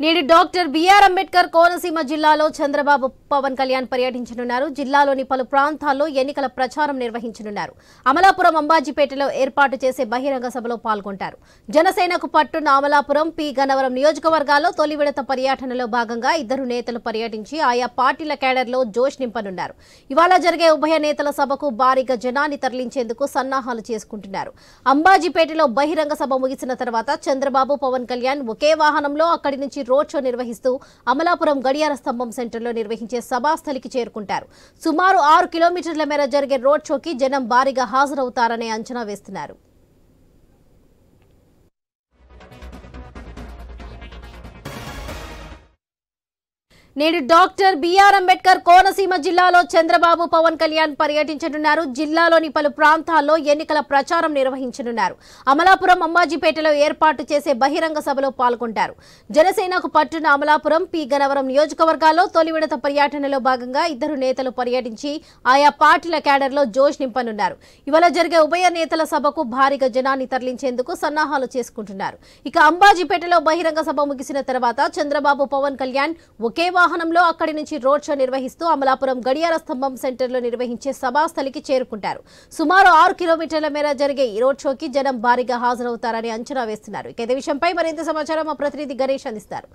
నేడు doctor BR Ambedkar Konaseema జిల్లాలో చంద్రబాబు పవన్ కళ్యాణ్ పర్యటించనున్నారు. జిల్లాలోని పలు ప్రాంతాల్లో ఎన్నికల ప్రచారం నిర్వహించనున్నారు. అమలాపురం అంబాజీపేటలో ఏర్పాటు చేసే బహిరంగ సభలో పాల్గొంటారు. జనసేనకు పట్టున్న అమలాపురం పి గన్నవరం నియోజకవర్గాల్లో తొలి విడత పర్యటనలో భాగంగా ఇద్దరు నేతలు పర్యటించి ఆయా పార్టీల కేడర్లో జోష్ నింపనున్నారు. ఇవాళ జరిగే ఉభయ నేతల సభకు భారీగా జనాన్ని తరలించేందుకు సన్నాహాలు చేసుకుంటున్నారు. అంబాజీపేటలో బహిరంగ సభ ముగిసిన తర్వాత చంద్రబాబు పవన్ కళ్యాణ్ ఒకే వాహనంలో అక్కడి నుంచి రోడ్ షో నిర్వహిస్తూ అమలాపురం గడియార స్తంభం సెంటర్లో నిర్వహించే సభాస్థలికి చేరుకుంటారు. సుమారు 6 కిలోమీటర్ల మేర జరిగే రోడ్ షోకి జనం భారీగా హాజరవుతారనే అంచనా వేస్తున్నారు. నేడు డాక్టర్ బిఆర్ అంబేద్కర్ కోనసీమ జిల్లాలో చంద్రబాబు పవన్ కళ్యాణ్ పర్యటించనున్నారు. జిల్లాలోని పలు ప్రాంతాల్లో ఎన్నికల ప్రచారం నిర్వహించనున్నారు. అమలాపురం అంబాజీపేటలో ఏర్పాటు చేసే బహిరంగ సభలో పాల్గొంటారు. జనసేనకు పట్టున్న అమలాపురం పి గన్నవరం నియోజకవర్గాల్లో తొలి విడత పర్యటనలో భాగంగా ఇద్దరు నేతలు పర్యటించి ఆయా పార్టీల కేడర్లో జోష్ నింపనున్నారు. ఇవాళ జరిగే ఉభయ నేతల సభకు భారీగా జనాన్ని తరలించేందుకు సన్నాహాలు చేసుకుంటున్నారు. ఇక అంబాజీపేటలో బహిరంగ సభ ముగిసిన తర్వాత చంద్రబాబు పవన్ కళ్యాణ్ ఒకే వాహనంలో అక్కడి నుంచి రోడ్ షో నిర్వహిస్తూ అమలాపురం గడియార స్తంభం సెంటర్లో నిర్వహించే సభాస్థలికి చేరుకుంటారు. సుమారు 6 కిలోమీటర్ల మేర జరిగే ఈ రోడ్ షోకి జనం భారీగా హాజరవుతారని అంచనా వేస్తున్నారు. ఇదే విషయంపై మరింత సమాచారం మా ప్రతినిధి గణేష్ అందిస్తారు.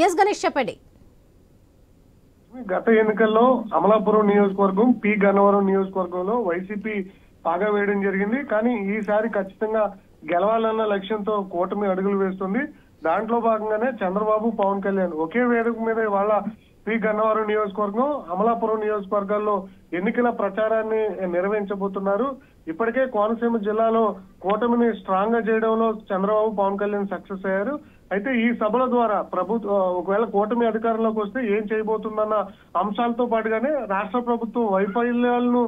ఎస్ గణేష్, చెప్పండి. గత ఎన్నికల్లో అమలాపురం నియోజకవర్గం పి గన్నవరం నియోజకవర్గంలో వైసీపీ పాగా వేయడం జరిగింది. కానీ ఈసారి ఖచ్చితంగా గెలవాలన్న లక్ష్యంతో కూటమి అడుగులు వేస్తుంది. దాంట్లో భాగంగానే చంద్రబాబు పవన్ కళ్యాణ్ ఒకే వేదిక మీద ఇవాళ పి గన్నవరం నియోజకవర్గం అమలాపురం నియోజకవర్గాల్లో ఎన్నికల ప్రచారాన్ని నిర్వహించబోతున్నారు. ఇప్పటికే కోనసీమ జిల్లాలో కూటమిని స్ట్రాంగ్ గా చేయడంలో చంద్రబాబు పవన్ కళ్యాణ్ సక్సెస్ అయ్యారు. అయితే ఈ సభల ద్వారా ఒకవేళ కూటమి అధికారంలోకి వస్తే ఏం చేయబోతుందన్న అంశాలతో పాటుగానే రాష్ట్ర ప్రభుత్వం వైఫల్యాలను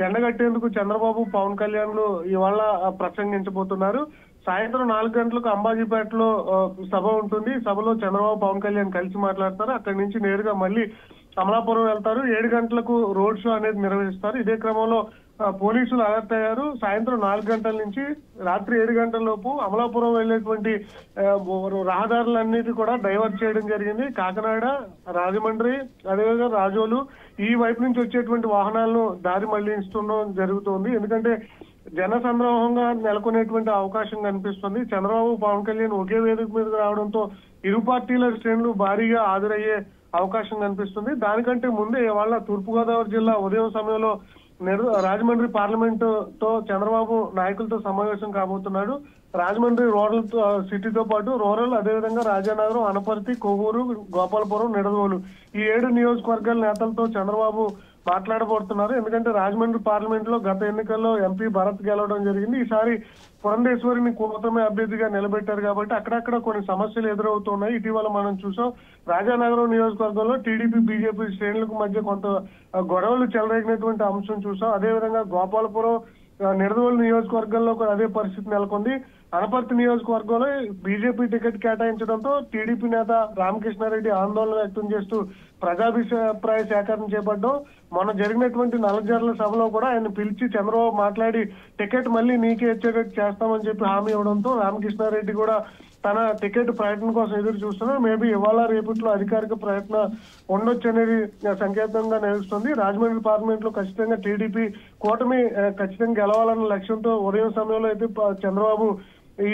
ఎండగట్టేందుకు చంద్రబాబు పవన్ కళ్యాణ్లు ఇవాళ ప్రసంగించబోతున్నారు. సాయంత్రం 4 గంటలకు అంబాజీపేటలో సభ ఉంటుంది. సభలో చంద్రబాబు పవన్ కళ్యాణ్ కలిసి మాట్లాడతారు. అక్కడి నుంచి నేరుగా మళ్ళీ అమలాపురం వెళ్తారు. 7 గంటలకు రోడ్ షో అనేది నిర్వహిస్తారు. ఇదే క్రమంలో పోలీసులు అలర్ట్ అయ్యారు. సాయంత్రం 4 గంటల నుంచి రాత్రి 7 గంటల లోపు అమలాపురం వెళ్లేటువంటి రహదారులన్నిటి కూడా డైవర్ట్ చేయడం జరిగింది. కాకినాడ, రాజమండ్రి, అదేవిధంగా రాజోలు ఈ వైపు నుంచి వచ్చేటువంటి వాహనాలను దారి మళ్లించడం జరుగుతుంది. ఎందుకంటే జన సంద్రోహంగా నెలకొనేటువంటి అవకాశం కనిపిస్తుంది. చంద్రబాబు పవన్ కళ్యాణ్ ఒకే వేదిక మీద రావడంతో ఇరు పార్టీల శ్రేణులు భారీగా హాజరయ్యే అవకాశం కనిపిస్తుంది. దానికంటే ముందే ఇవాళ తూర్పుగోదావరి జిల్లా ఉదయం సమయంలో రాజమండ్రి పార్లమెంటు తో చంద్రబాబు నాయకులతో సమావేశం కాబోతున్నాడు. రాజమండ్రి రూరల్ సిటీతో పాటు రూరల్, అదేవిధంగా రాజానగరం, అనపర్తి, కొవ్వూరు, గోపాలపురం, నిడదవోలు ఈ 7 నియోజకవర్గాల నేతలతో చంద్రబాబు మాట్లాడబోతున్నారు. ఎందుకంటే రాజమండ్రి పార్లమెంట్ లో గత ఎన్నికల్లో ఎంపీ భరత్ గెలవడం జరిగింది. ఈసారి పురంధేశ్వరిని కూటమి అభ్యర్థిగా నిలబెట్టారు కాబట్టి అక్కడక్కడ కొన్ని సమస్యలు ఎదురవుతున్నాయి. ఇటీవల మనం చూసాం రాజానగరం నియోజకవర్గంలో టీడీపీ, బీజేపీ శ్రేణులకు మధ్య కొంత గొడవలు చెలరేగినటువంటి అంశం చూసాం. అదేవిధంగా గోపాలపురం, నిడదవోలు నియోజకవర్గంలో కూడా అదే పరిస్థితి నెలకొంది. అనపర్తి నియోజకవర్గంలో బీజేపీ టికెట్ కేటాయించడంతో టీడీపీ నేత రామకృష్ణారెడ్డి ఆందోళన వ్యక్తం చేస్తూ ప్రజాభిప్రాయ సేకరణ చేపట్టడం. మొన్న జరిగినటువంటి నల్లజర్ల సభలో కూడా ఆయన పిలిచి చంద్రబాబు మాట్లాడి టికెట్ మళ్ళీ నీకే ఇచ్చేటట్టు చేస్తామని చెప్పి హామీ ఇవ్వడంతో రామకృష్ణారెడ్డి కూడా తన టికెట్ ప్రయత్నం కోసం ఎదురు చూస్తున్నారు. మేబీ ఇవాళ రేపట్లో అధికారిక ప్రయత్నం ఉండొచ్చు అనేది సంకేతంగా నిలుస్తుంది. రాజమండ్రి పార్లమెంట్ లో ఖచ్చితంగా టీడీపీ కూటమి ఖచ్చితంగా గెలవాలన్న లక్ష్యంతో ఉదయం సమయంలో అయితే చంద్రబాబు ఈ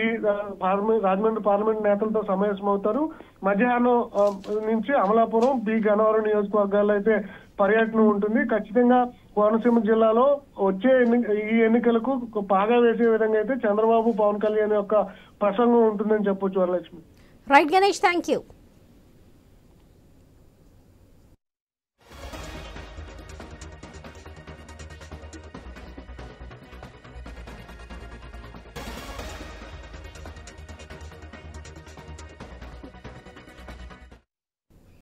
రాజమండ్రి పార్లమెంట్ నేతలతో సమావేశం అవుతారు. మధ్యాహ్నం నుంచి అమలాపురం, పి గన్నవరం నియోజకవర్గాల్లో అయితే పర్యటన ఉంటుంది. ఖచ్చితంగా కోనసీమ జిల్లాలో వచ్చే ఈ ఎన్నికలకు పాగా వేసే విధంగా అయితే చంద్రబాబు పవన్ కళ్యాణ్ యొక్క ప్రసంగం ఉంటుందని చెప్పొచ్చు. Varalakshmi. Right Ganesh, thank you.